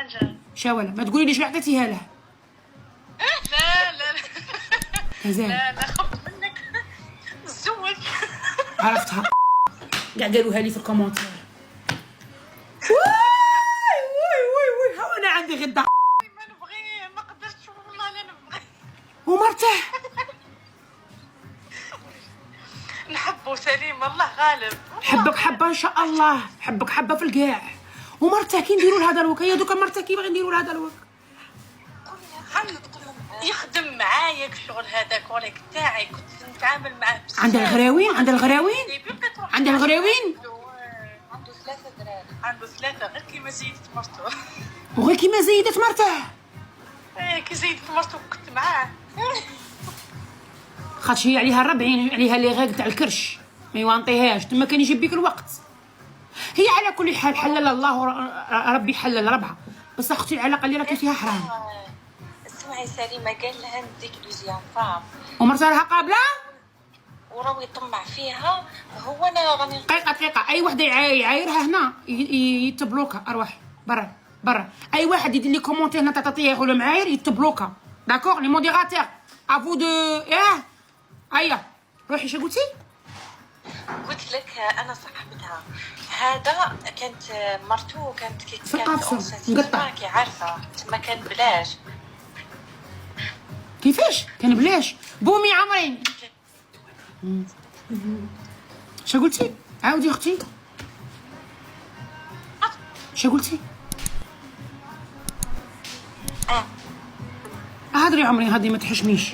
حاجه. شاوله ما تقولي لي شو عطيتيها له. لا لا لا مازال لا لا، خفت منك نتزوج. عرفتها كاع قالوها لي في الكومونتير. واي واي واي واي ها انا عندي غدا ما نبغي، ما قدرتش والله، لا نبغي. ومرته نحبو سليم، الله غالب. حبك حبه ان شاء الله، حبك حبه في الكاع. ومرته كي نديروا لهذا الوك، هي دوكا مرته كي باغي نديروا لهذا الوك يخدم معايا الشغل هذاك ولك تاعي، كنت نتعامل معاه بزاف. عندها الغراوين، عندها الغراوين، عندها الغراوين. عنده 3 دراري، عنده 3 غير كيما زيدت مرته. وغير كيما زيدت مرته. ايه كي زيدت مرته كنت معاه. خاطش هي عليها 40، عليها لي غاق تاع الكرش ما يوانطيهاش، تما كان يجيب بيك الوقت. هي على كل حال حلل الله ربي حلل ربها، بس اختي العلاقه اللي راكي فيها حرام. اسمعي سليمه، قال لها نديك دوزيام فام ومرتها لها قابله وراو يطمع فيها. هو انا راني دقيقه اي وحده يعايرها هنا يتبلوكا. اروح برا برا، اي واحد يدير لي كومونتير هنا تعطيه يقول معاير يتبلوكا. داكور لي موديراتور افو دو ايا روحي. شو قلتي؟ قلت لك انا صاحبتها، هذا كانت مرتو كانت كي في كانت القفص مقطع. كي عارفه تما كان بلاش. كيفاش كان بلاش؟ بومي عمرين. شو قلتي؟ عاودي اختي. شو قلتي؟ هادري عمري هادي ما تحشميش.